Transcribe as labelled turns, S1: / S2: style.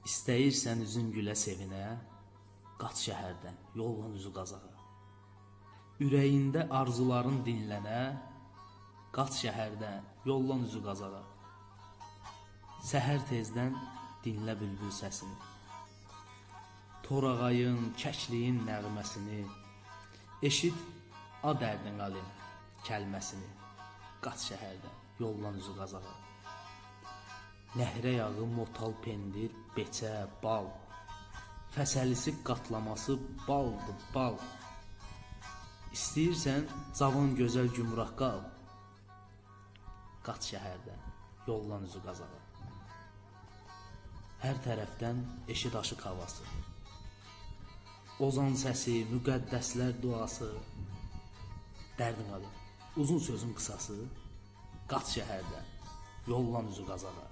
S1: İstəyirsən üzün gülə sevinə, qaç şəhərdən, yollan üzü qazağa. Ürəyində arzuların dinlənə, qaç şəhərdən, yollan üzü qazağa. Səhər tezdən dinlə bülbül səsini, torağayın, kəkliyin nəğməsini, eşit a dərdin alim kəlməsini, qaç şəhərdən, yollan üzü qazağa. Nəhrə yağı, motal, pendir, beçə, bal, fəsəlisi qatlaması baldır, bal. İstəyirsən cavan gözəl gümrah qal, qaç şəhərdən, yollan üzü qazağa. Hər tərəfdən eşit aşıq havası, ozan səsi, müqəddəslər duası. Dərdin alim, uzun sözün qısası, qaç şəhərdən, yollan üzü qazağa.